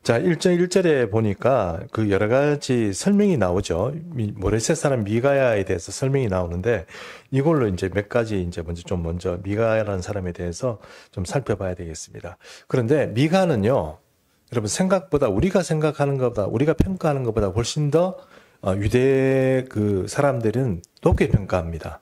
자, 1.1절에 보니까 그 여러 가지 설명이 나오죠. 모레셋 사람 미가야에 대해서 설명이 나오는데 이걸로 이제 몇 가지 이제 먼저 미가야라는 사람에 대해서 좀 살펴봐야 되겠습니다. 그런데 미가는요, 여러분 생각보다 우리가 생각하는 것보다 우리가 평가하는 것보다 훨씬 더 유대 그 사람들은 높게 평가합니다.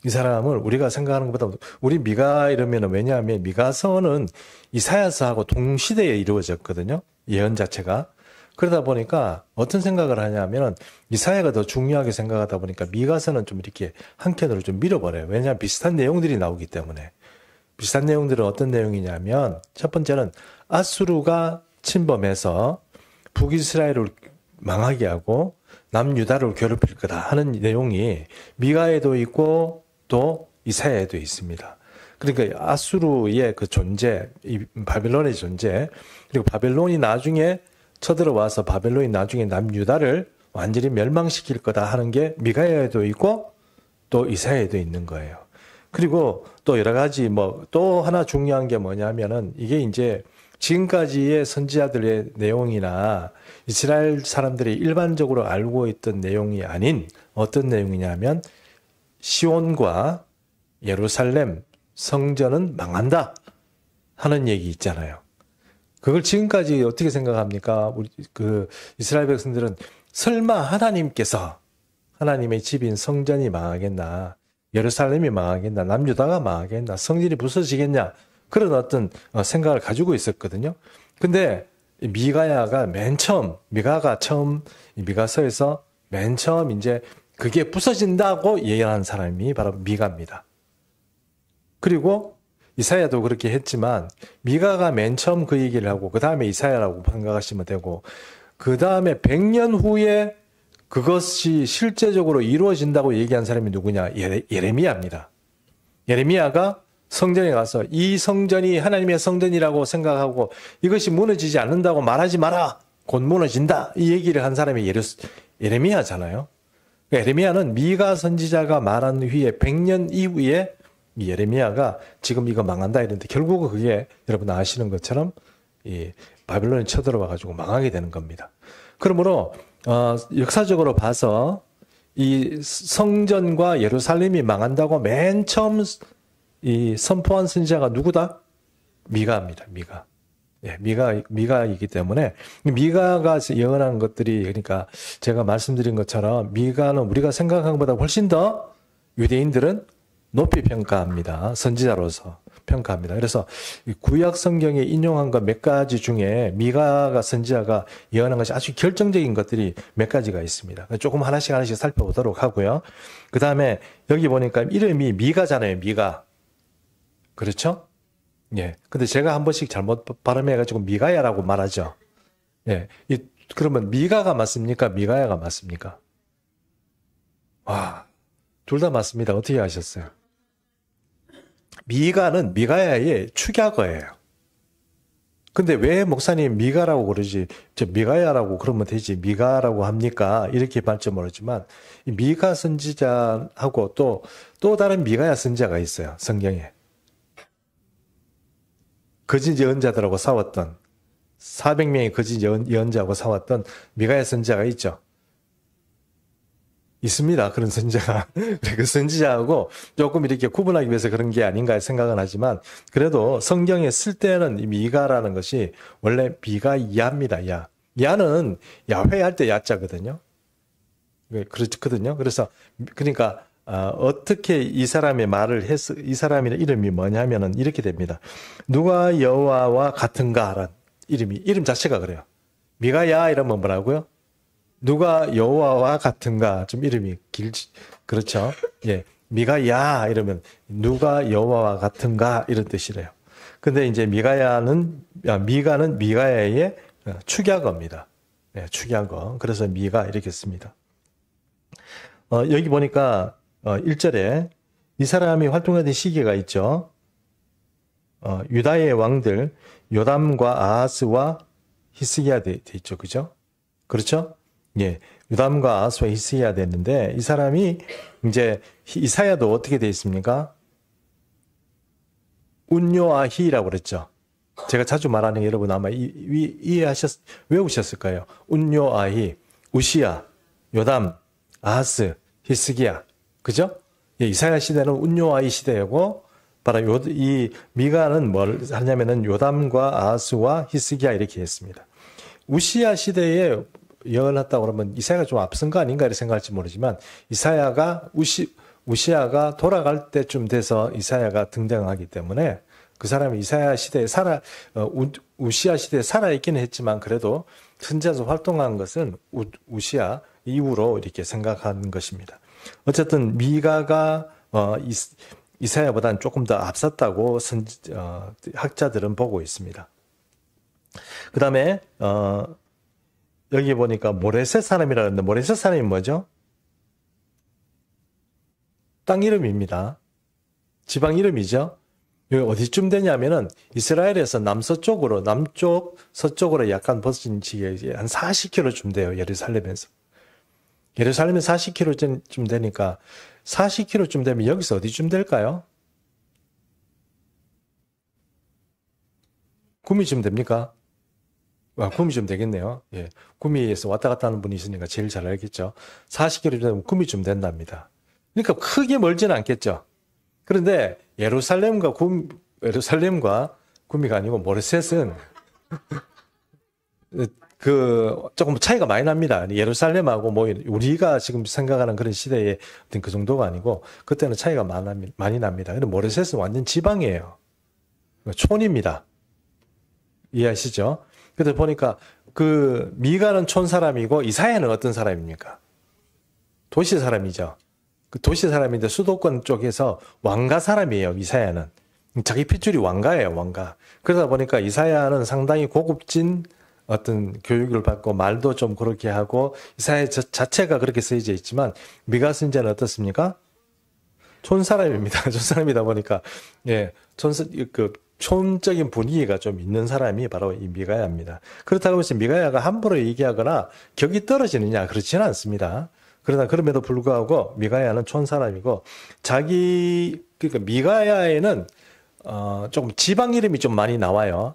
이 사람을 우리가 생각하는 것보다 우리 미가 이러면 왜냐하면 미가서는 이사야서하고 동시대에 이루어졌거든요. 예언 자체가. 그러다 보니까 어떤 생각을 하냐면 이사야가 더 중요하게 생각하다 보니까 미가서는 좀 이렇게 한켠으로 좀 밀어버려요. 왜냐하면 비슷한 내용들이 나오기 때문에. 비슷한 내용들은 어떤 내용이냐면 첫 번째는 아수르가 침범해서 북이스라엘을 망하게 하고 남유다를 괴롭힐 거다 하는 내용이 미가에도 있고 또 이사야에도 있습니다. 그러니까 아수르의 그 존재, 이 바벨론의 존재, 그리고 바벨론이 나중에 쳐들어와서 바벨론이 나중에 남유다를 완전히 멸망시킬 거다 하는 게 미가야에도 있고 또 이사야에도 있는 거예요. 그리고 또 여러 가지 또 하나 중요한 게 뭐냐면은 이게 이제 지금까지의 선지자들의 내용이나 이스라엘 사람들이 일반적으로 알고 있던 내용이 아닌 어떤 내용이냐면 시온과 예루살렘 성전은 망한다 하는 얘기 있잖아요. 그걸 지금까지 어떻게 생각합니까? 우리 그 이스라엘 백성들은 설마 하나님께서 하나님의 집인 성전이 망하겠나? 예루살렘이 망하겠나? 남유다가 망하겠나? 성전이 부서지겠냐? 그런 어떤 생각을 가지고 있었거든요. 근데 미가야가 미가가 처음 미가서에서 맨 처음 이제 그게 부서진다고 예언한 사람이 바로 미가입니다. 그리고 이사야도 그렇게 했지만 미가가 맨 처음 그 얘기를 하고 그 다음에 이사야라고 생각하시면 되고 그 다음에 100년 후에 그것이 실제적으로 이루어진다고 얘기한 사람이 누구냐? 예레미야입니다. 예레미야가 성전에 가서 이 성전이 하나님의 성전이라고 생각하고 이것이 무너지지 않는다고 말하지 마라. 곧 무너진다. 이 얘기를 한 사람이 예레미야잖아요. 예레미야는 미가 선지자가 말한 후에 100년 이후에 예레미야가 지금 이거 망한다 이랬는데 결국은 그게 여러분 아시는 것처럼 이 바벨론이 쳐들어와 가지고 망하게 되는 겁니다. 그러므로 역사적으로 봐서 이 성전과 예루살렘이 망한다고 맨 처음 이 선포한 선지자가 누구다? 미가입니다. 미가. 예, 미가이기 때문에 미가가 예언한 것들이 그러니까 제가 말씀드린 것처럼 미가는 우리가 생각한 것보다 훨씬 더 유대인들은 높이 평가합니다. 선지자로서 평가합니다. 그래서 구약 성경에 인용한 것 몇 가지 중에 미가가 선지자가 예언한 것이 아주 결정적인 것들이 몇 가지가 있습니다. 조금 하나씩 살펴보도록 하고요. 그 다음에 여기 보니까 이름이 미가잖아요. 미가. 그렇죠? 예. 근데 제가 한 번씩 잘못 발음해가지고 미가야라고 말하죠. 예. 그러면 미가가 맞습니까? 미가야가 맞습니까? 와, 둘 다 맞습니다. 어떻게 아셨어요? 미가는 미가야의 축약어예요. 근데 왜 목사님 미가라고 그러지? 저 미가야라고 그러면 되지. 미가라고 합니까? 이렇게 말지 모르지만 이 미가 선지자하고 또 다른 미가야 선지자가 있어요. 성경에. 거짓 예언자들하고 싸웠던 400명의 거짓 예언자하고 싸웠던 미가야 선지자가 있죠. 있습니다. 그런 선지자가. 그 선지자하고 조금 이렇게 구분하기 위해서 그런 게 아닌가 생각은 하지만 그래도 성경에 쓸 때는 이 미가라는 것이 원래 미가야입니다. 야. 야는 야훼 할 때 야자거든요. 그렇거든요. 그래서 그러니까 어떻게 이 사람의 말을 해서 이 사람의 이름이 뭐냐면은 이렇게 됩니다. 누가 여호와와 같은가라는 이름 자체가 그래요. 미가야 이러면 뭐라고요? 누가 여호와와 같은가 좀 이름이 길지 그렇죠? 예, 미가야 이러면 누가 여호와와 같은가 이런 뜻이래요. 근데 이제 미가는 미가야의 축약어입니다. 네, 축약어. 그래서 미가 이렇게 씁니다. 여기 보니까 1절에 이 사람이 활동하던 시기가 있죠. 유다의 왕들 요담과 아하스와 히스기야 돼 있죠. 그죠? 그렇죠? 예. 요담과 아하스와 히스기야 됐는데 이 사람이 이제 이사야도 어떻게 돼 있습니까? 운요아히라고 그랬죠. 제가 자주 말하는 게 여러분 아마 외우셨을 거예요. 운요, 아히, 우시야, 요담, 아하스, 히스기야. 그죠? 예, 이사야 시대는 운요, 아히 시대이고, 바로 이 미가는 뭘 하냐면은 요담과 아하스와 히스기야 이렇게 했습니다. 우시야 시대에 예언했다고 그러면 이사야가 좀 앞선 거 아닌가 이렇게 생각할지 모르지만 우시야가 돌아갈 때쯤 돼서 이사야가 등장하기 때문에 그 사람이 이사야 시대에 우시야 시대에 살아있기는 했지만 그래도 선지자로 활동한 것은 우시야 이후로 이렇게 생각하는 것입니다. 어쨌든 미가가 이사야보다는 조금 더 앞섰다고 학자들은 보고 있습니다. 그 다음에 여기 보니까 모레셋 사람이라 그러는데 모레셋 사람이 뭐죠? 땅 이름입니다. 지방 이름이죠. 여기 어디쯤 되냐면은 이스라엘에서 남서쪽으로 남쪽 서쪽으로 약간 벗어진 지역이 한 40km쯤 돼요. 예루살렘에서 40km쯤 되니까 40km쯤 되면 여기서 어디쯤 될까요? 구미쯤 됩니까? 구미쯤 되겠네요. 예. 구미에서 왔다 갔다 하는 분이 있으니까 제일 잘 알겠죠. 40km 되면 구미쯤 된답니다. 그러니까 크게 멀지는 않겠죠. 그런데 예루살렘과 구미가 아니고 모레셋은 조금 차이가 많이 납니다. 예루살렘하고 우리가 지금 생각하는 그런 시대의 어떤 그 정도가 아니고 그때는 차이가 많이 납니다. 근데 모레셋은 완전 지방이에요. 촌입니다. 이해하시죠? 그래서 보니까 미가는 촌 사람이고 이사야는 어떤 사람입니까? 도시 사람이죠. 그 도시 사람인데 수도권 쪽에서 왕가 사람이에요. 이사야는. 자기 핏줄이 왕가예요. 왕가. 그러다 보니까 이사야는 상당히 고급진 어떤 교육을 받고 말도 좀 그렇게 하고 이사야 자체가 그렇게 쓰여져 있지만 미가 선지자는 어떻습니까? 촌 사람입니다. 촌 사람이다 보니까 예, 촌적인 분위기가 좀 있는 사람이 바로 이 미가야입니다. 그렇다고 해서 미가야가 함부로 얘기하거나 격이 떨어지느냐 그렇지는 않습니다. 그러나 그럼에도 불구하고 미가야는 촌 사람이고 그러니까 미가야에는 조금 지방 이름이 좀 많이 나와요.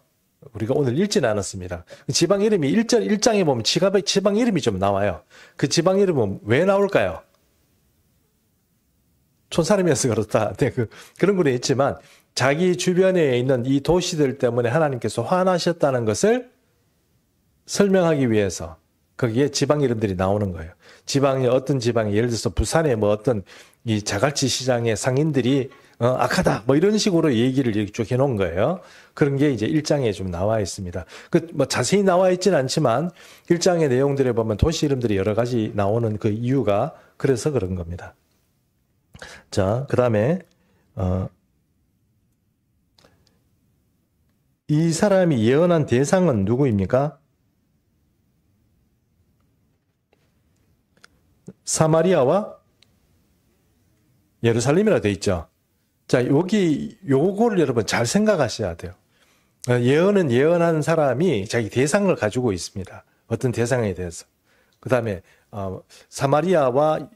우리가 오늘 읽지는 않았습니다. 지방 이름이 1장에 보면 지방 이름이 좀 나와요. 그 지방 이름은 왜 나올까요? 촌 사람이어서 그렇다. 네, 그런 분이 있지만 자기 주변에 있는 이 도시들 때문에 하나님께서 화나셨다는 것을 설명하기 위해서 거기에 지방 이름들이 나오는 거예요. 어떤 지방이 예를 들어서 부산에 어떤 이 자갈치 시장의 상인들이 악하다 이런 식으로 얘기를 쭉 해놓은 거예요. 그런 게 이제 1장에 좀 나와 있습니다. 자세히 나와 있지는 않지만 1장의 내용들에 보면 도시 이름들이 여러 가지 나오는 그 이유가 그래서 그런 겁니다. 자, 그 다음에 이 사람이 예언한 대상은 누구입니까? 사마리아와 예루살렘이라 되어 있죠. 자, 요거를 여러분 잘 생각하셔야 돼요. 예언은 예언한 사람이 자기 대상을 가지고 있습니다. 어떤 대상에 대해서. 그 다음에, 사마리아와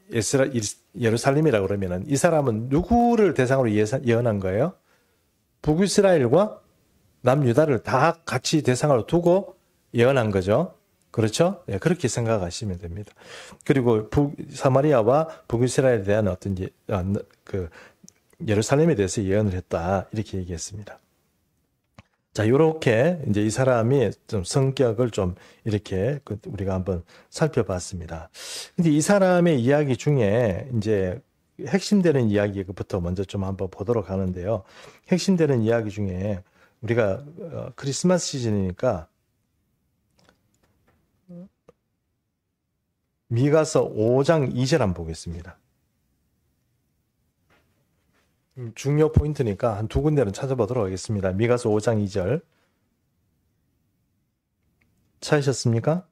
예루살렘이라 그러면은 이 사람은 누구를 대상으로 예언한 거예요? 북이스라엘과 남유다를 다 같이 대상으로 두고 예언한 거죠. 그렇죠? 예, 그렇게 생각하시면 됩니다. 그리고 사마리아와 북이스라엘에 대한 어떤 예루살렘에 대해서 예언을 했다. 이렇게 얘기했습니다. 자, 요렇게 이제 이 사람의 좀 성격을 좀 이렇게 우리가 한번 살펴봤습니다. 근데 이 사람의 이야기 중에 이제 핵심되는 이야기부터 먼저 좀 한번 보도록 하는데요. 핵심되는 이야기 중에 우리가 크리스마스 시즌이니까 미가서 5장 2절 한번 보겠습니다. 중요 포인트니까 한 두 군데는 찾아보도록 하겠습니다. 미가서 5장 2절. 찾으셨습니까?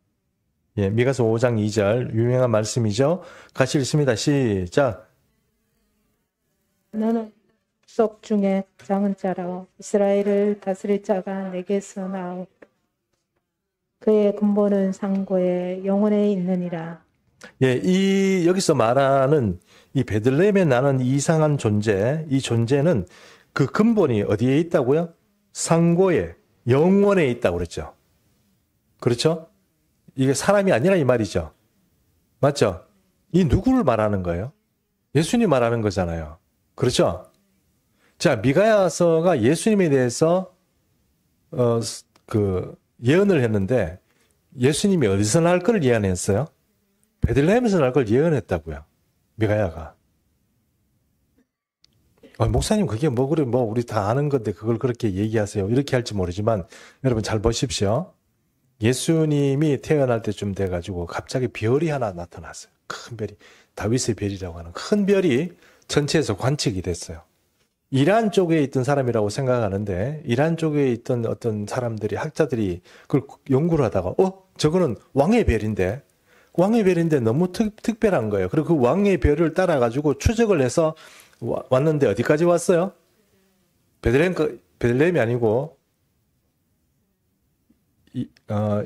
예, 미가서 5장 2절 유명한 말씀이죠. 같이 읽습니다. 시작. 너는 속 중에 작은 자라 이스라엘을 다스릴 자가 내게서 나오 그의 근본은 상고에 영원에 있느니라. 예, 여기서 말하는 이 베들레헴에 나는 이상한 존재, 이 존재는 그 근본이 어디에 있다고요? 상고에, 영원에 있다고 그랬죠. 그렇죠? 이게 사람이 아니라 이 말이죠. 맞죠? 이 누구를 말하는 거예요? 예수님 말하는 거잖아요. 그렇죠? 자, 미가야서가 예수님에 대해서 예언을 했는데 예수님이 어디서 날 걸 예언했어요? 베들레헴에서 날 걸 예언했다고요. 미가야가. 목사님 그게 뭐 그래 뭐 우리 다 아는 건데 그걸 그렇게 얘기하세요. 이렇게 할지 모르지만 여러분 잘 보십시오. 예수님이 태어날 때쯤 돼가지고 갑자기 별이 하나 나타났어요. 큰 별이. 다윗의 별이라고 하는 큰 별이 전체에서 관측이 됐어요. 이란 쪽에 있던 사람이라고 생각하는데 이란 쪽에 있던 어떤 사람들이 학자들이 그걸 연구를 하다가 저거는 왕의 별인데 왕의 별인데 너무 특별한 거예요. 그리고 그 왕의 별을 따라가지고 추적을 해서 왔는데 어디까지 왔어요? 베들레헴이 아니고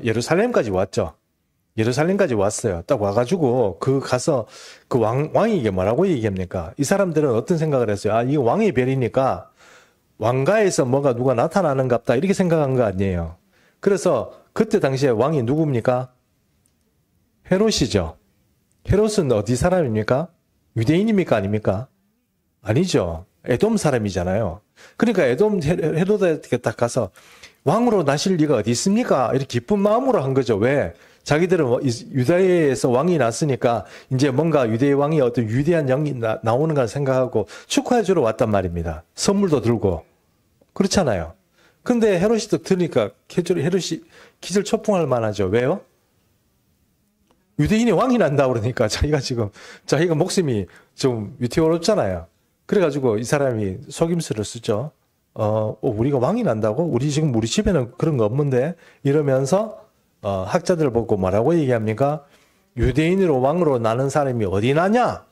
예루살렘까지 왔죠. 예루살렘까지 왔어요. 딱 와가지고 가서 그 왕이 이게 뭐라고 얘기합니까? 이 사람들은 어떤 생각을 했어요? 이게 왕의 별이니까 왕가에서 뭐가 누가 나타나는갑다 이렇게 생각한 거 아니에요. 그래서 그때 당시에 왕이 누굽니까? 헤롯이죠. 헤롯은 어디 사람입니까? 유대인입니까? 아닙니까? 아니죠. 에돔 사람이잖아요. 그러니까 에돔 헤롯에게 딱 가서 왕으로 나실 리가 어디 있습니까? 이렇게 기쁜 마음으로 한 거죠. 왜? 자기들은 유다에서 왕이 났으니까 이제 뭔가 유대의 왕이 어떤 위대한 영이 나오는 걸 생각하고 축하해 주러 왔단 말입니다. 선물도 들고. 그렇잖아요. 근데 헤롯이 또 들으니까 헤롯이 기절초풍할 만하죠. 왜요? 유대인이 왕이 난다 그러니까 자기가 목숨이 좀 위태롭잖아요. 그래가지고 이 사람이 속임수를 쓰죠. 우리가 왕이 난다고? 우리 집에는 그런 거 없는데? 이러면서 학자들 보고 뭐라고 얘기합니까? 유대인으로 왕으로 나는 사람이 어디 나냐?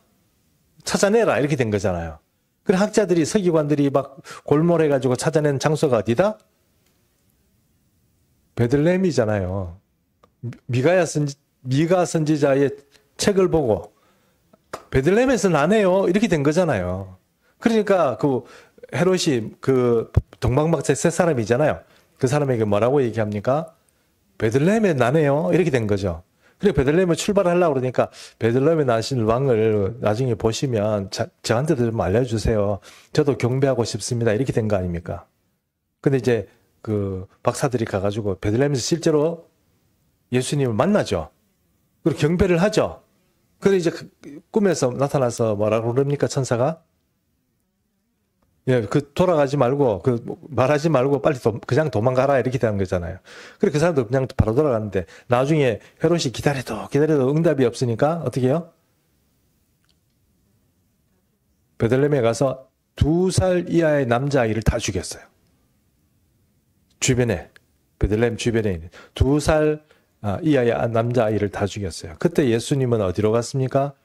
찾아내라 이렇게 된 거잖아요. 그래 학자들이 서기관들이 막 골몰해가지고 찾아낸 장소가 어디다? 베들레헴이잖아요. 미가 선지자의 책을 보고 베들레헴에서 나네요 이렇게 된 거잖아요. 그러니까 그 헤롯이 그 동방박사 세 사람이잖아요. 그 사람에게 뭐라고 얘기합니까? 베들레헴에 나네요 이렇게 된 거죠. 그래 베들레헴에 출발하려고 그러니까 베들레헴에 나신 왕을 나중에 보시면 저한테도 좀 알려주세요. 저도 경배하고 싶습니다. 이렇게 된 거 아닙니까? 근데 이제 그 박사들이 가가지고 베들레헴에서 실제로 예수님을 만나죠. 그리고 경배를 하죠. 근데 이제 꿈에서 나타나서 뭐라고 그럽니까 천사가? 돌아가지 말고, 말하지 말고 빨리 그냥 도망가라, 이렇게 되는 거잖아요. 그래, 그 사람도 그냥 바로 돌아가는데, 나중에 헤롯이 기다려도 응답이 없으니까, 어떻게 해요? 베들레헴에 가서 2살 이하의 남자아이를 다 죽였어요. 베들레헴 주변에 있는 2살 이하의 남자아이를 다 죽였어요. 그때 예수님은 어디로 갔습니까?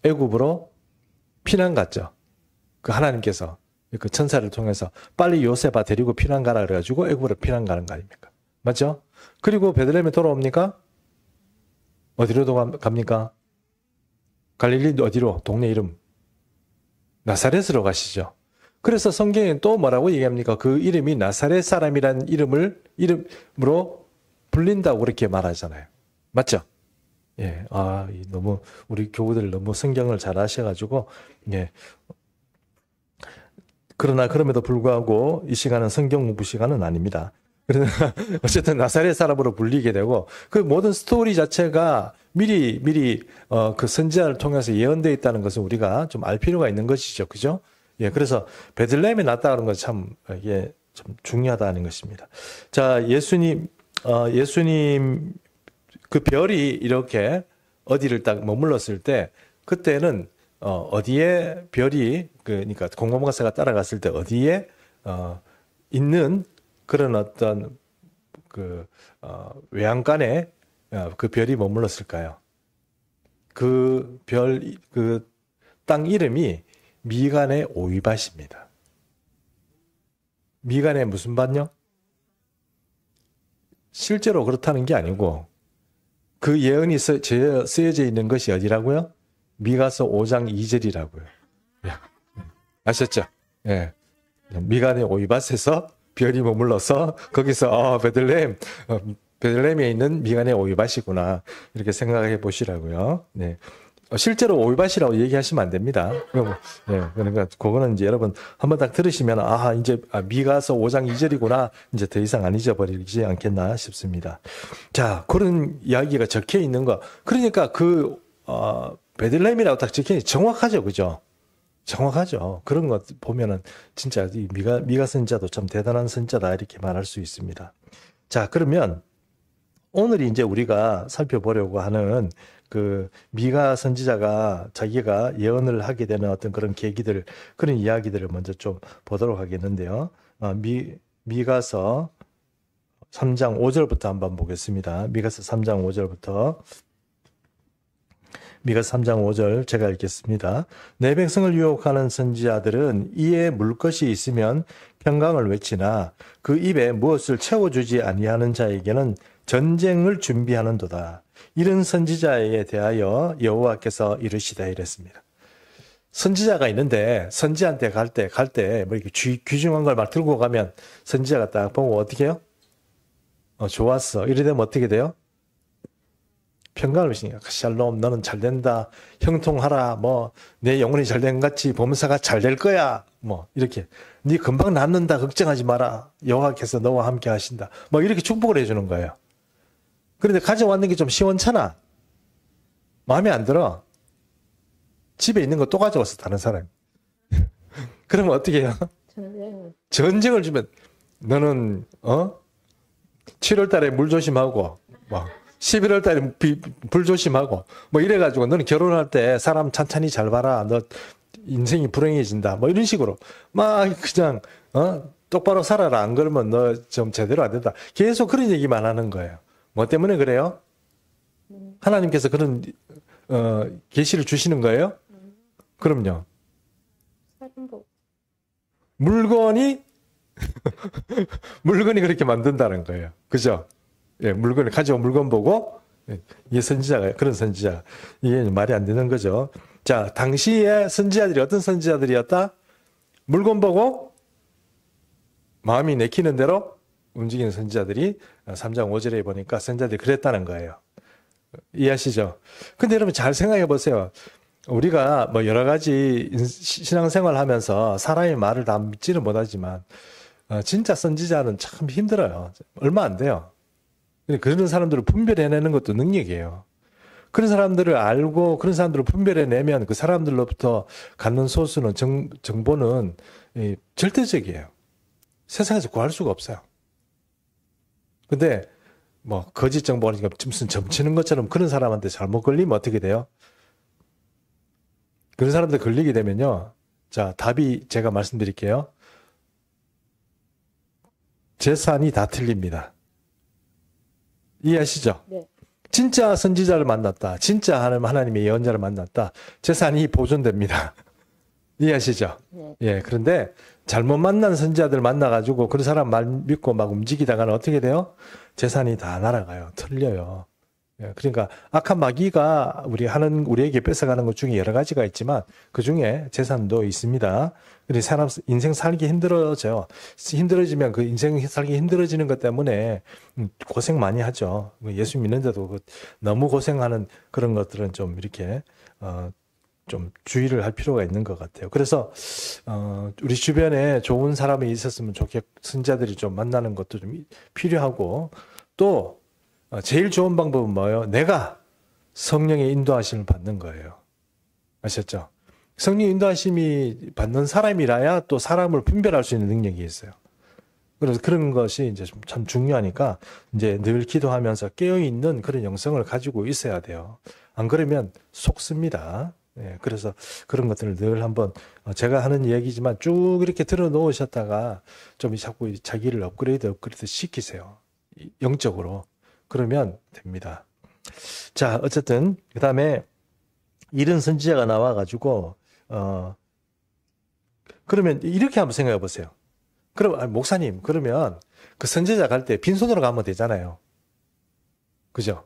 애굽으로 피난 갔죠. 그 하나님께서 그 천사를 통해서 빨리 요셉아 데리고 피난 가라 그래가지고 애굽으로 피난 가는 거 아닙니까? 맞죠? 그리고 베들레헴에 돌아옵니까? 어디로 갑니까? 갈릴리 어디로? 동네 이름. 나사렛으로 가시죠. 그래서 성경에 또 뭐라고 얘기합니까? 그 이름이 나사렛 사람이라는 이름으로 불린다고 그렇게 말하잖아요. 맞죠? 예. 너무 우리 교우들 너무 성경을 잘 아셔가지고 예. 그러나 그럼에도 불구하고 이 시간은 성경 공부 시간은 아닙니다. 그러나 어쨌든 나사렛 사람으로 불리게 되고 그 모든 스토리 자체가 미리 그 선지자를 통해서 예언되어 있다는 것을 우리가 좀 알 필요가 있는 것이죠. 그죠? 예. 그래서 베들레헴에 났다는 건 참 이게 좀 중요하다는 것입니다. 자, 예수님 그 별이 이렇게 어디를 딱 머물렀을 때 그때는 어디에 별이 그러니까 공공박사가 따라갔을 때 어디에 있는 그런 어떤 그 외양간에 그 별이 머물렀을까요? 그 땅 이름이 미간의 오이밭입니다. 미간의 무슨 밭요? 실제로 그렇다는 게 아니고 그 예언이 쓰여져 있는 것이 어디라고요? 미가서 5장 2절이라고요. 아셨죠? 예. 미간의 오이밭에서 별이 머물러서 거기서 베들레헴에 있는 미간의 오이밭이구나 이렇게 생각해 보시라고요. 네. 실제로 오이밭이라고 얘기하시면 안 됩니다. 네, 그러니까 그거는 이제 여러분 한번 딱 들으시면 이제 미가서 5장 2절이구나 이제 더 이상 안 잊어버리지 않겠나 싶습니다. 자, 그런 이야기가 적혀 있는 거. 그러니까 베들레헴이라고 딱 적혀 있는 정확하죠, 그죠? 정확하죠. 그런 것 보면은 진짜 이 미가 선지자도 참 대단한 선지자다 이렇게 말할 수 있습니다. 자, 그러면 오늘 이제 우리가 살펴보려고 하는 그 미가 선지자가 자기가 예언을 하게 되는 어떤 그런 계기들, 그런 이야기들을 먼저 좀 보도록 하겠는데요. 미가서 3장 5절부터 한번 보겠습니다. 미가서 3장 5절부터. 미가서 3장 5절 제가 읽겠습니다. 내 백성을 유혹하는 선지자들은 이에 물 것이 있으면 평강을 외치나 그 입에 무엇을 채워주지 아니하는 자에게는 전쟁을 준비하는도다. 이런 선지자에 대하여 여호와께서 이르시다 이랬습니다. 선지자가 있는데 선지한테 갈 때 뭐 이렇게 귀중한 걸 막 들고 가면 선지자가 딱 보고 어떻게 해요? 좋았어. 이래 되면 어떻게 돼요? 평강을 외치니까 샬롬 너는 잘 된다. 형통하라. 뭐 내 영혼이 잘 된 같이 범사가 잘 될 거야. 뭐 이렇게 네 금방 낫는다. 걱정하지 마라. 여호와께서 너와 함께 하신다. 뭐 이렇게 축복을 해주는 거예요. 그런데 가져왔는 게 좀 시원찮아. 마음에 안 들어. 집에 있는 거 또 가져왔어, 다른 사람이. 그러면 어떻게 해요? 전쟁을 주면, 너는, 7월 달에 물 조심하고, 11월 달에 불 조심하고, 이래가지고, 너는 결혼할 때 사람 찬찬히 잘 봐라. 너 인생이 불행해진다. 이런 식으로. 그냥, 똑바로 살아라. 안 그러면 너 좀 제대로 안 된다. 계속 그런 얘기만 하는 거예요. 뭐 때문에 그래요? 하나님께서 그런 계시를 주시는 거예요? 그럼요. 물건이 그렇게 만든다는 거예요. 그죠? 예, 물건을 가져온 물건 보고 이게 선지자가 그런 선지자 이게 말이 안 되는 거죠. 자, 당시에 선지자들이 어떤 선지자들이었다? 물건 보고 마음이 내키는 대로 움직이는 선지자들이 3장 5절에 보니까 선지자들이 그랬다는 거예요. 이해하시죠? 근데 여러분 잘 생각해 보세요. 우리가 여러 가지 신앙생활 하면서 사람의 말을 다 믿지는 못하지만 진짜 선지자는 참 힘들어요. 얼마 안 돼요. 그런 사람들을 분별해내는 것도 능력이에요. 그런 사람들을 알고 그런 사람들을 분별해내면 그 사람들로부터 갖는 소수는 정보는 절대적이에요. 세상에서 구할 수가 없어요. 근데 거짓 정보니까 무슨 점치는 것처럼 그런 사람한테 잘못 걸리면 어떻게 돼요? 그런 사람들 걸리게 되면요. 자, 답이 제가 말씀드릴게요. 재산이 다 틀립니다. 이해하시죠? 네. 진짜 선지자를 만났다. 진짜 하나님의 예언자를 만났다. 재산이 보존됩니다. 이해하시죠? 네. 예, 그런데 잘못 만난 선지자들 만나가지고 그런 사람 말 믿고 막 움직이다가는 어떻게 돼요? 재산이 다 날아가요. 틀려요. 예, 그러니까 악한 마귀가 우리에게 뺏어가는 것 중에 여러 가지가 있지만 그 중에 재산도 있습니다. 그래서 사람 인생 살기 힘들어져요. 힘들어지면 그 인생 살기 힘들어지는 것 때문에 고생 많이 하죠. 예수 믿는데도 너무 고생하는 그런 것들은 좀 이렇게 좀 주의를 할 필요가 있는 것 같아요. 그래서 우리 주변에 좋은 사람이 있었으면 선지자들이 좀 만나는 것도 좀 필요하고 또 제일 좋은 방법은 뭐예요? 내가 성령의 인도하심을 받는 거예요. 아셨죠? 성령 인도하심이 받는 사람이라야 또 사람을 분별할 수 있는 능력이 있어요. 그래서 그런 것이 이제 참 중요하니까 이제 늘 기도하면서 깨어있는 그런 영성을 가지고 있어야 돼요. 안 그러면 속습니다. 예, 그래서 그런 것들을 늘 한번 제가 하는 얘기지만 쭉 이렇게 들어 놓으셨다가 좀 자꾸 자기를 업그레이드 시키세요. 영적으로. 그러면 됩니다. 자, 어쨌든 그 다음에 이런 선지자가 나와가지고 그러면 이렇게 한번 생각해 보세요. 그럼 목사님 그러면 그 선지자 갈 때 빈손으로 가면 되잖아요. 그죠?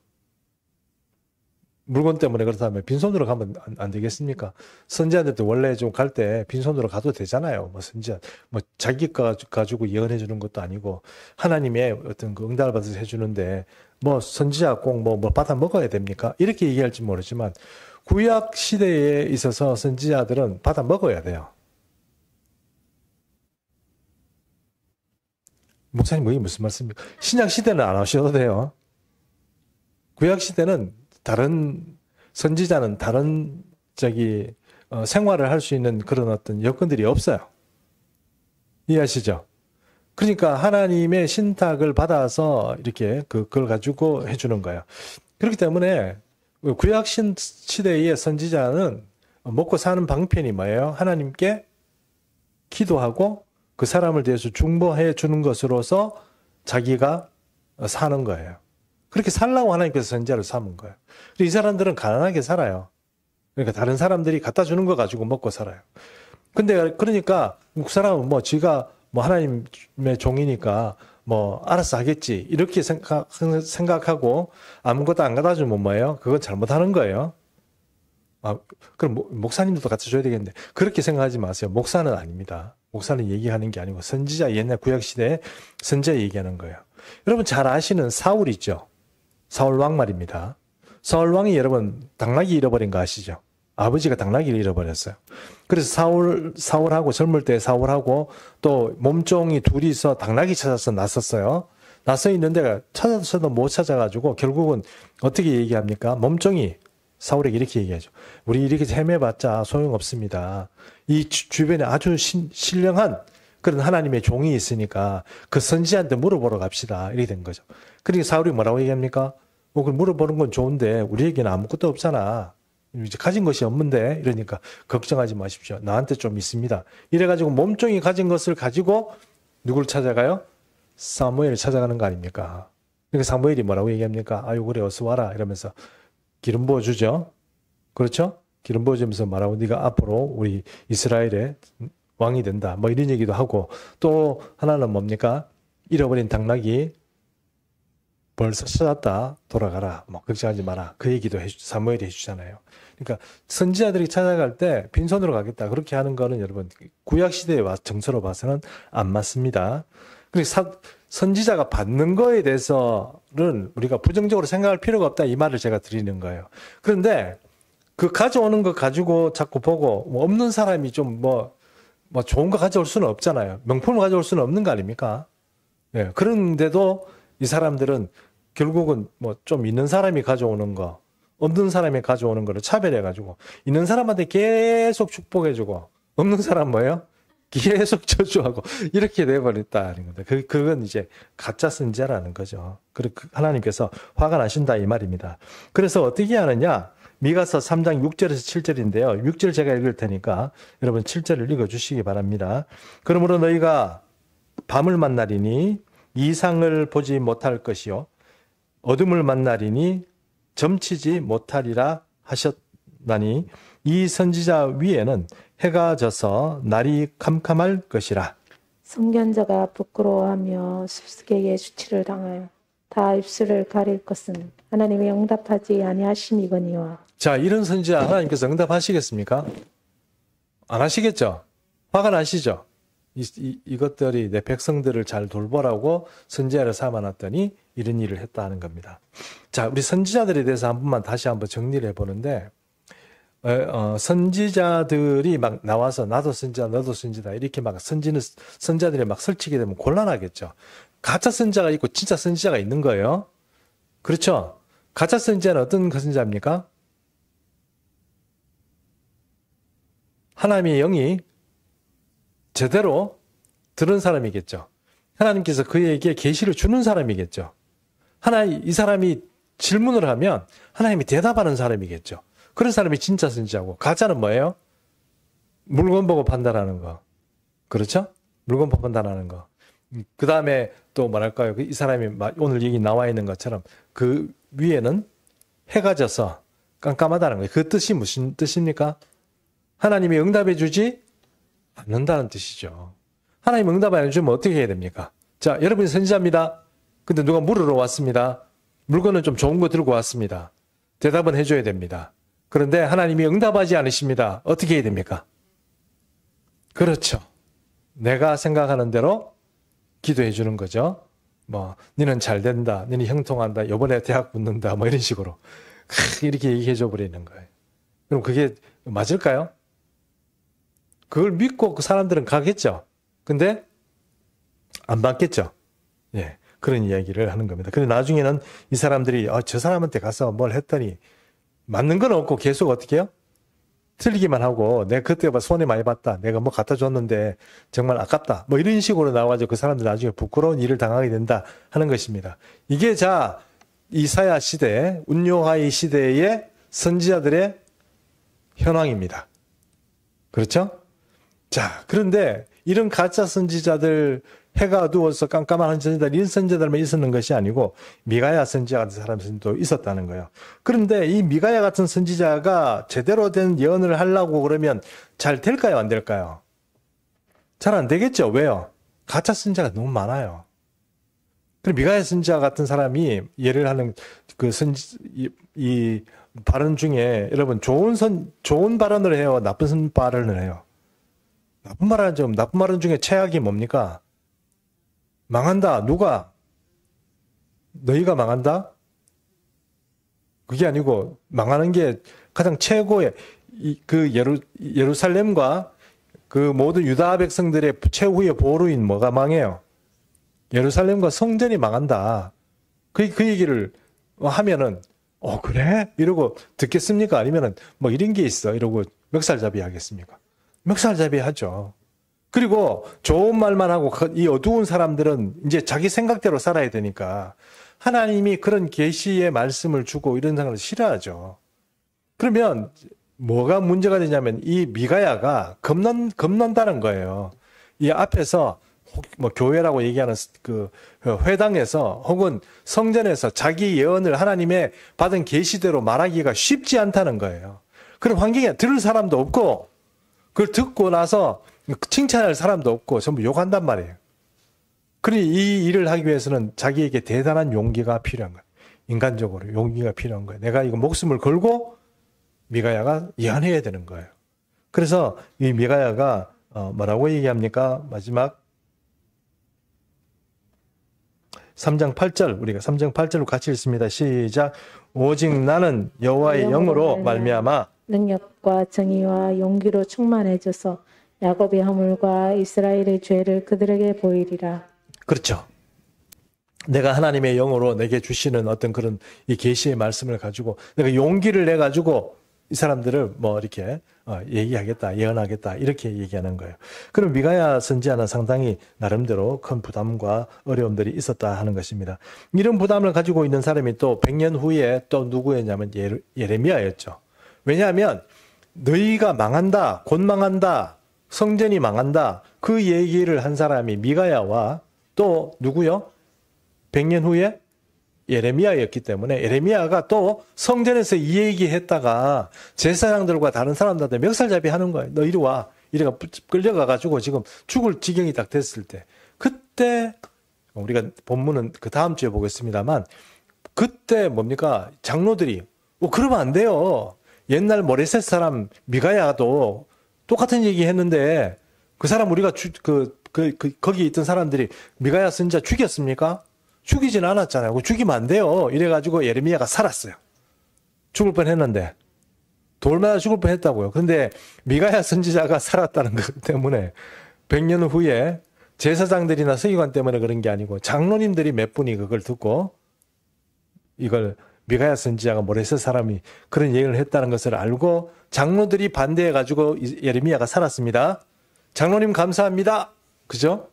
물건 때문에 그렇다면 빈손으로 가면 안 되겠습니까? 선지자들도 원래 좀 갈 때 빈손으로 가도 되잖아요. 뭐 선지자, 뭐 자기 거 가지고 예언해 주는 것도 아니고 하나님의 어떤 그 응답을 받아서 해주는데 뭐 선지자 꼭 뭐 받아 먹어야 됩니까? 이렇게 얘기할지 모르지만 구약 시대에 있어서 선지자들은 받아 먹어야 돼요. 목사님, 이게 무슨 말씀입니까? 신약 시대는 안 하셔도 돼요. 구약 시대는 다른 선지자는 다른 생활을 할 수 있는 그런 어떤 여건들이 없어요. 이해하시죠? 그러니까 하나님의 신탁을 받아서 이렇게 그걸 가지고 해주는 거예요. 그렇기 때문에 구약 시대의 선지자는 먹고 사는 방편이 뭐예요? 하나님께 기도하고 그 사람을 대해서 중보해 주는 것으로서 자기가 사는 거예요. 그렇게 살라고 하나님께서 선지자를 삼은 거예요. 이 사람들은 가난하게 살아요. 그러니까 다른 사람들이 갖다 주는 거 가지고 먹고 살아요. 근데 그러니까 그 사람은 뭐 지가 뭐 하나님의 종이니까 뭐 알아서 하겠지 이렇게 생각하고 아무것도 안 갖다 주면 뭐예요? 그건 잘못하는 거예요. 그럼 목사님도 갖다 줘야 되겠는데 그렇게 생각하지 마세요. 목사는 아닙니다. 목사는 얘기하는 게 아니고 선지자, 옛날 구약시대에 선지자 얘기하는 거예요. 여러분 잘 아시는 사울 있죠? 사울 왕 말입니다. 사울 왕이 여러분 당나귀 잃어버린 거 아시죠? 아버지가 당나귀를 잃어버렸어요. 그래서 사울하고 젊을 때 사울하고 또 몸종이 둘이서 당나귀 찾아서 나섰어요. 나서 있는데 찾아서도 못 찾아가지고 결국은 어떻게 얘기합니까? 몸종이 사울에게 이렇게 얘기하죠. 우리 이렇게 헤매봤자 소용없습니다. 이 주변에 아주 신령한 그런 하나님의 종이 있으니까 그 선지자한테 물어보러 갑시다. 이렇게 된 거죠. 그러니까 사울이 뭐라고 얘기합니까? 그걸 물어보는 건 좋은데 우리에게는 아무것도 없잖아. 이제 가진 것이 없는데 이러니까 걱정하지 마십시오. 나한테 좀 있습니다. 이래가지고 몸종이 가진 것을 가지고 누굴 찾아가요? 사무엘을 찾아가는 거 아닙니까? 그러니까 사무엘이 뭐라고 얘기합니까? 아유 그래 어서 와라 이러면서 기름 부어주죠. 그렇죠? 기름 부어주면서 말하고 네가 앞으로 우리 이스라엘의 왕이 된다. 뭐 이런 얘기도 하고 또 하나는 뭡니까? 잃어버린 당나귀 벌써 찾았다. 돌아가라. 뭐 걱정하지 마라. 그 얘기도 사무엘이 해주잖아요. 그러니까 선지자들이 찾아갈 때 빈손으로 가겠다. 그렇게 하는 거는 여러분 구약 시대의 정서로 봐서는 안 맞습니다. 그리고 선지자가 받는 거에 대해서는 우리가 부정적으로 생각할 필요가 없다. 이 말을 제가 드리는 거예요. 그런데 그 가져오는 거 가지고 자꾸 보고 뭐 없는 사람이 좀 뭐 좋은 거 가져올 수는 없잖아요. 명품을 가져올 수는 없는 거 아닙니까? 예. 그런데도 이 사람들은 결국은 뭐 좀 있는 사람이 가져오는 거, 없는 사람이 가져오는 거를 차별해가지고 있는 사람한테 계속 축복해주고 없는 사람 뭐예요? 계속 저주하고 이렇게 돼버렸다는 건데 그건 이제 가짜 선지자라는 거죠. 그리고 하나님께서 화가 나신다 이 말입니다. 그래서 어떻게 하느냐? 미가서 3장 6절에서 7절인데요. 6절 제가 읽을 테니까 여러분 7절을 읽어주시기 바랍니다. 그러므로 너희가 밤을 만나리니 이상을 보지 못할 것이요 어둠을 만나리니 점치지 못하리라 하셨나니 이 선지자 위에는 해가 져서 날이 캄캄할 것이라. 성견자가 부끄러워하며 숲속에게 수치를 당하여 다 입술을 가릴 것은 하나님이 응답하지 아니하심이거니와. 자, 이런 선지자 하나님께서 응답하시겠습니까? 안 하시겠죠? 화가 나시죠? 이것들이 내 백성들을 잘 돌보라고 선지자를 삼아놨더니 이런 일을 했다는 겁니다. 자, 우리 선지자들에 대해서 한 번만 다시 한번 정리를 해보는데 선지자들이 막 나와서 나도 선지자 너도 선지자 이렇게 막 선지자들이 막 설치게 되면 곤란하겠죠. 가짜 선지자가 있고 진짜 선지자가 있는 거예요. 그렇죠? 가짜 선지자는 어떤 선지자입니까? 하나님의 영이 제대로 들은 사람이겠죠. 하나님께서 그에게 계시를 주는 사람이겠죠. 이 사람이 질문을 하면 하나님이 대답하는 사람이겠죠. 그런 사람이 진짜 선지자고 가짜는 뭐예요? 물건 보고 판단하는 거. 그렇죠? 물건 보고 판단하는 거. 그 다음에 또 뭐랄까요? 이 사람이 오늘 여기 나와 있는 것처럼 그 위에는 해가 져서 깜깜하다는 거예요. 그 뜻이 무슨 뜻입니까? 하나님이 응답해 주지 않는다는 뜻이죠. 하나님 응답 안 해주면 어떻게 해야 됩니까? 자, 여러분이 선지자입니다. 근데 누가 물으러 왔습니다. 물건은 좀 좋은 거 들고 왔습니다. 대답은 해줘야 됩니다. 그런데 하나님이 응답하지 않으십니다. 어떻게 해야 됩니까? 그렇죠. 내가 생각하는 대로 기도해 주는 거죠. 뭐 너는 잘 된다, 너는 형통한다, 이번에 대학 붙는다, 뭐 이런 식으로 이렇게 얘기해 줘 버리는 거예요. 그럼 그게 맞을까요? 그걸 믿고 그 사람들은 가겠죠. 근데 안 받겠죠. 예, 그런 이야기를 하는 겁니다. 근데 나중에는 이 사람들이 저 사람한테 가서 뭘 했더니 맞는 건 없고 계속 어떻게 해요? 틀리기만 하고 내가 그때 손해 많이 봤다. 내가 뭐 갖다 줬는데 정말 아깝다. 뭐 이런 식으로 나와가지고 그 사람들 나중에 부끄러운 일을 당하게 된다 하는 것입니다. 이게 자 이사야 시대, 운요하이 시대의 선지자들의 현황입니다. 그렇죠? 자, 그런데 이런 가짜 선지자들, 해가 어두워서 깜깜한 선지자들, 이런 선지자들만 있었는 것이 아니고 미가야 선지자 같은 사람들도 있었다는 거예요. 그런데 이 미가야 같은 선지자가 제대로 된 예언을 하려고 그러면 잘 될까요? 안 될까요? 잘 안 되겠죠. 왜요? 가짜 선지자가 너무 많아요. 그리고 미가야 선지자 같은 사람이 예를 하는 그 이 발언 중에 여러분 좋은 발언을 해요. 나쁜 발언을 해요. 나쁜 말은 중에 최악이 뭡니까? 망한다. 누가? 너희가 망한다? 그게 아니고 망하는 게 가장 최고의 그 예루살렘과 그 모든 유다 백성들의 최후의 보루인 뭐가 망해요? 예루살렘과 성전이 망한다. 그 얘기를 하면은 그래? 이러고 듣겠습니까? 아니면은 뭐 이런 게 있어. 이러고 멱살잡이 하겠습니까? 멱살잡이 하죠. 그리고 좋은 말만 하고 이 어두운 사람들은 이제 자기 생각대로 살아야 되니까 하나님이 그런 계시의 말씀을 주고 이런 생각을 싫어하죠. 그러면 뭐가 문제가 되냐면 이 미가야가 겁난다는 거예요. 이 앞에서 뭐 교회라고 얘기하는 그 회당에서 혹은 성전에서 자기 예언을 하나님의 받은 계시대로 말하기가 쉽지 않다는 거예요. 그런 환경에 들을 사람도 없고 그걸 듣고 나서 칭찬할 사람도 없고 전부 욕한단 말이에요. 그러니 이 일을 하기 위해서는 자기에게 대단한 용기가 필요한 거예요. 인간적으로 용기가 필요한 거예요. 내가 이거 목숨을 걸고 미가야가 예언해야 되는 거예요. 그래서 이 미가야가 뭐라고 얘기합니까? 마지막 3장 8절 우리가 3장 8절로 같이 읽습니다. 시작. 오직 나는 여호와의 영으로 말미암아 능력과 정의와 용기로 충만해져서 야곱의 허물과 이스라엘의 죄를 그들에게 보이리라. 그렇죠. 내가 하나님의 영으로 내게 주시는 어떤 그런 이 계시의 말씀을 가지고 내가 용기를 내 가지고 이 사람들을 뭐 이렇게 얘기하겠다, 예언하겠다 이렇게 얘기하는 거예요. 그럼 미가야 선지자는 상당히 나름대로 큰 부담과 어려움들이 있었다 하는 것입니다. 이런 부담을 가지고 있는 사람이 또 100년 후에 또 누구였냐면 예레미야였죠. 왜냐하면 너희가 망한다, 곧 망한다, 성전이 망한다 그 얘기를 한 사람이 미가야와 또 누구요? 100년 후에 예레미야였기 때문에 예레미야가 또 성전에서 이 얘기했다가 제사장들과 다른 사람들한테 멱살잡이 하는 거예요. 너 이리 와. 이래가 끌려가가지고 지금 죽을 지경이 딱 됐을 때 그때 우리가 본문은 그 다음 주에 보겠습니다만 그때 뭡니까? 장로들이 그러면 안 돼요. 옛날 모레셋 사람 미가야도 똑같은 얘기 했는데 그 사람 우리가 거기 있던 사람들이 미가야 선지자 죽였습니까? 죽이진 않았잖아요. 죽이면 안 돼요. 이래가지고 예레미야가 살았어요. 죽을 뻔했는데 돌 맞아 죽을 뻔했다고요. 그런데 미가야 선지자가 살았다는 것 때문에 100년 후에 제사장들이나 서기관 때문에 그런 게 아니고 장로님들이 몇 분이 그걸 듣고 이걸 미가야 선지자가 모레셋 사람이 그런 얘기를 했다는 것을 알고 장로들이 반대해가지고 예레미야가 살았습니다. 장로님 감사합니다. 그죠?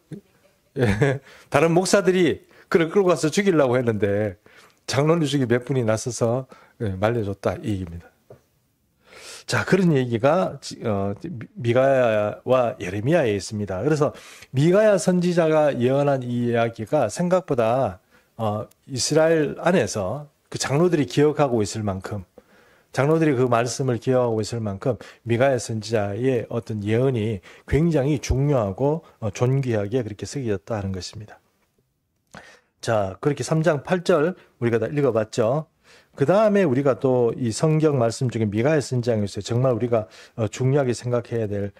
예. 다른 목사들이 그를 끌고 가서 죽이려고 했는데 장로님 중에 몇 분이 나서서 말려줬다 이 얘기입니다. 자, 그런 얘기가 미가야와 예레미야에 있습니다. 그래서 미가야 선지자가 예언한 이 이야기가 생각보다 이스라엘 안에서 그 장로들이 기억하고 있을 만큼 장로들이 그 말씀을 기억하고 있을 만큼 미가야 선지자의 어떤 예언이 굉장히 중요하고 존귀하게 그렇게 새겨졌다 하는 것입니다. 자, 그렇게 3장 8절 우리가 다 읽어봤죠. 그 다음에 우리가 또 이 성경 말씀 중에 미가야 선지자에서 정말 우리가 중요하게 생각해야 될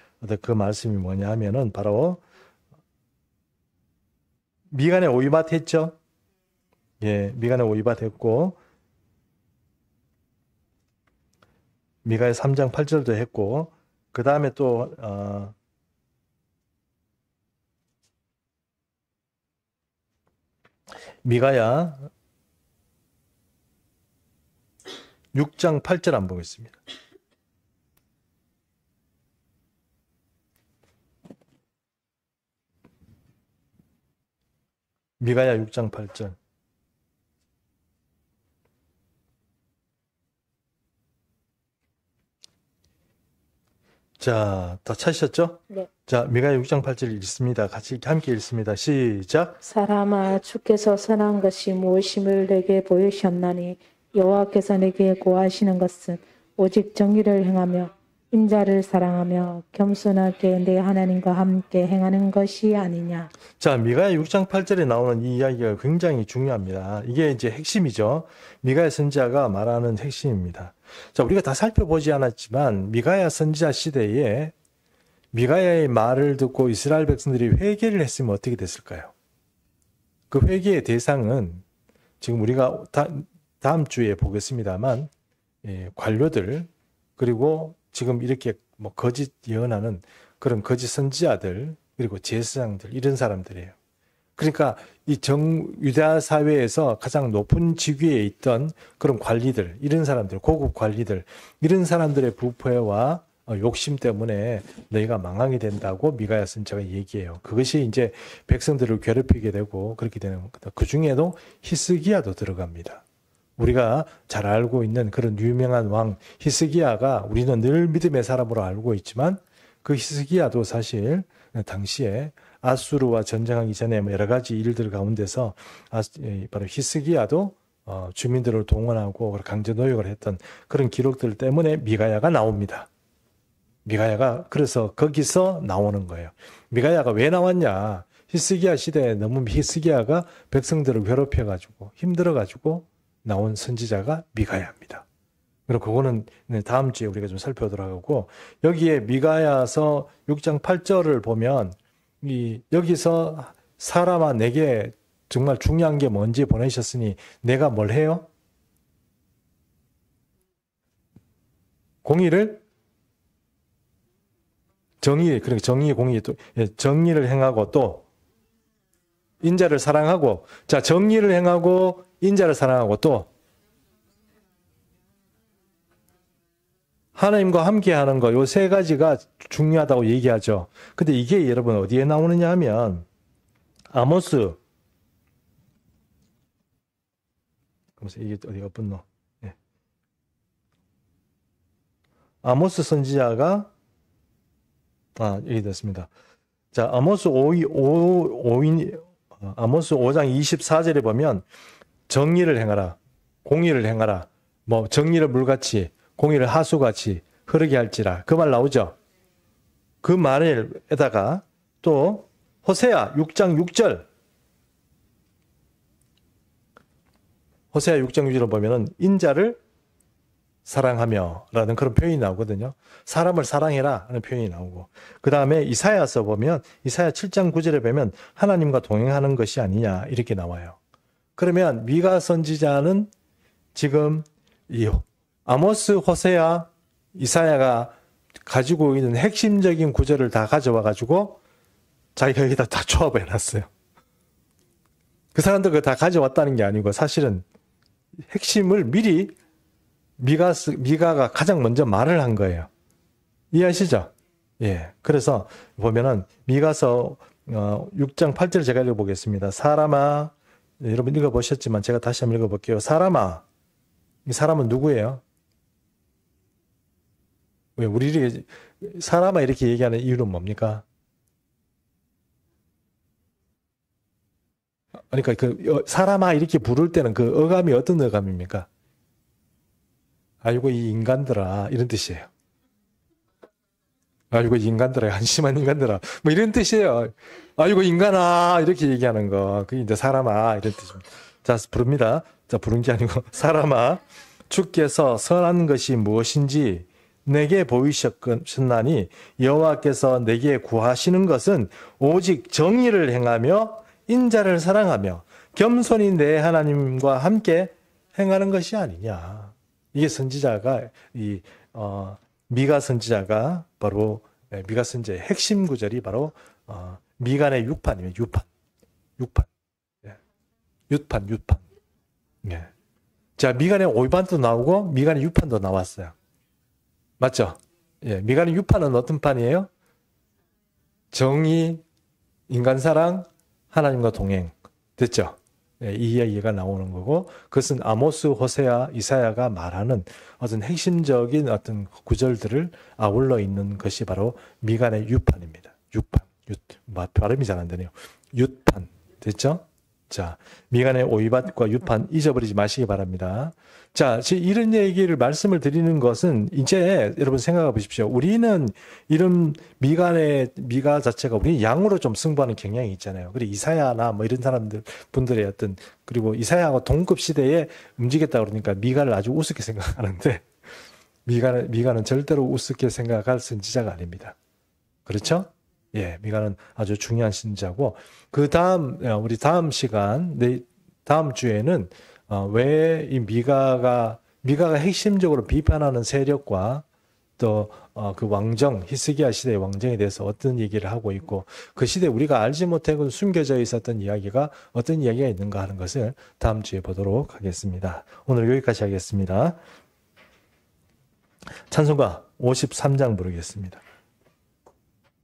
그 말씀이 뭐냐 하면은 바로 미간에 오이밭 했죠. 예, 미간에 오이밭 했고 미가야 3장 8절도 했고 그 다음에 또 미가야 6장 8절 한번 보겠습니다. 미가야 6장 8절. 자, 다 찾으셨죠? 네. 자, 미가야 6장 8절 읽습니다. 같이 함께 읽습니다. 시작. 사람아, 주께서 선한 것이 무엇임을 내게 보이셨나니 여호와께서 내게 고하시는 것은 오직 정의를 행하며 인자를 사랑하며 겸손하게 내 하나님과 함께 행하는 것이 아니냐. 자, 미가야 6장 8절에 나오는 이 이야기가 굉장히 중요합니다. 이게 이제 핵심이죠. 미가야 선지자가 말하는 핵심입니다. 자, 우리가 다 살펴보지 않았지만 미가야 선지자 시대에 미가야의 말을 듣고 이스라엘 백성들이 회개를 했으면 어떻게 됐을까요? 그 회개의 대상은 지금 우리가 다음 주에 보겠습니다만 관료들 그리고 지금 이렇게 뭐 거짓 예언하는 그런 거짓 선지자들 그리고 제사장들 이런 사람들이에요. 그러니까 이 유다 사회에서 가장 높은 직위에 있던 그런 관리들 이런 사람들 고급 관리들 이런 사람들의 부패와 욕심 때문에 너희가 망하게 된다고 미가야 선지자가 얘기해요. 그것이 이제 백성들을 괴롭히게 되고 그렇게 되는 겁니다. 그 중에도 히스기야도 들어갑니다. 우리가 잘 알고 있는 그런 유명한 왕 히스기야가 우리는 늘 믿음의 사람으로 알고 있지만 그 히스기야도 사실 당시에 아수르와 전쟁하기 전에 여러 가지 일들 가운데서 바로 히스기야도 주민들을 동원하고 강제 노역을 했던 그런 기록들 때문에 미가야가 나옵니다. 미가야가 그래서 거기서 나오는 거예요. 미가야가 왜 나왔냐? 히스기야 시대에 너무 히스기야가 백성들을 괴롭혀가지고 힘들어가지고 나온 선지자가 미가야입니다. 그리고 그거는 다음 주에 우리가 좀 살펴보도록 하고 여기에 미가야서 6장 8절을 보면 여기서 사람아 내게 정말 중요한 게 뭔지 보내셨으니 내가 뭘 해요? 공의를 그러니까 정의 공의 또 정의를 행하고 또 인자를 사랑하고 자 정의를 행하고 인자를 사랑하고 또 하나님과 함께하는 거 요 세 가지가 중요하다고 얘기하죠. 근데 이게 여러분 어디에 나오느냐 하면 아모스 이게 어디가 붙노? 네. 아모스 선지자가 여기 됐습니다. 자 아모스 5장 24절에 보면 정의를 행하라, 공의를 행하라, 뭐 정의를 물같이, 공의를 하수같이 흐르게 할지라 그 말 나오죠. 그 말에다가 또 호세아 6장 6절, 호세아 6장 6절을 보면은 인자를 사랑하며 라는 그런 표현이 나오거든요. 사람을 사랑해라 하는 표현이 나오고 그 다음에 이사야서 보면 이사야 7장 9절에 보면 하나님과 동행하는 것이 아니냐 이렇게 나와요. 그러면 미가 선지자는 지금 이 아모스, 호세아, 이사야가 가지고 있는 핵심적인 구절을 다 가져와 가지고 자기가 여기다 다 조합해 놨어요. 그 사람들 그거 다 가져왔다는 게 아니고 사실은 핵심을 미리 미가가 가장 먼저 말을 한 거예요. 이해하시죠? 예. 그래서 보면은 미가서 6장 8절 제가 읽어보겠습니다. 사람아, 여러분 읽어보셨지만 제가 다시 한번 읽어볼게요. 사람아, 이 사람은 누구예요? 왜 우리 사람아 이렇게 얘기하는 이유는 뭡니까? 그러니까 그 사람아 이렇게 부를 때는 그 어감이 어떤 어감입니까? 아이고 이 인간들아 이런 뜻이에요. 아이고 인간들아 한심한 인간들아 뭐 이런 뜻이에요. 아이고 인간아 이렇게 얘기하는 거 그게 이제 사람아 이런 뜻입니다. 자 부릅니다. 자, 부른 게 아니고 사람아 주께서 선한 것이 무엇인지 내게 보이셨나니 여호와께서 내게 구하시는 것은 오직 정의를 행하며 인자를 사랑하며 겸손히 내 하나님과 함께 행하는 것이 아니냐. 이게 선지자가 미가 선지자가 바로 미가 선지자의 핵심 구절이 바로 미간의 6판이에요. 6판. 예. 6판. 예. 자, 미간의 5판도 나오고 미간의 6판도 나왔어요. 맞죠? 예. 미간의 6판은 어떤 판이에요? 정의, 인간 사랑, 하나님과 동행. 됐죠? 예, 이 이야기가 나오는 거고, 그것은 아모스, 호세아, 이사야가 말하는 어떤 핵심적인 어떤 구절들을 아울러 있는 것이 바로 미간의 6판입니다. 6판. 발음이 잘 안 되네요. 6판. 됐죠? 자, 미간의 5밭과 6판 잊어버리지 마시기 바랍니다. 자, 이런 얘기를 말씀을 드리는 것은 이제 여러분 생각해 보십시오. 우리는 이런 미가 자체가 우리 양으로 좀 승부하는 경향이 있잖아요. 그리고 이사야나 뭐 이런 분들의 어떤, 그리고 이사야하고 동급 시대에 움직였다 그러니까 미가를 아주 우습게 생각하는데 미가는 절대로 우습게 생각할 선지자가 아닙니다. 그렇죠? 예, 미가는 아주 중요한 신자고, 그 다음, 우리 다음 시간, 다음 주에는, 왜 이 미가가 핵심적으로 비판하는 세력과 또, 그 왕정, 히스기야 시대의 왕정에 대해서 어떤 얘기를 하고 있고, 그 시대에 우리가 알지 못하고 숨겨져 있었던 이야기가 어떤 이야기가 있는가 하는 것을 다음 주에 보도록 하겠습니다. 오늘 여기까지 하겠습니다. 찬송가 53장 부르겠습니다.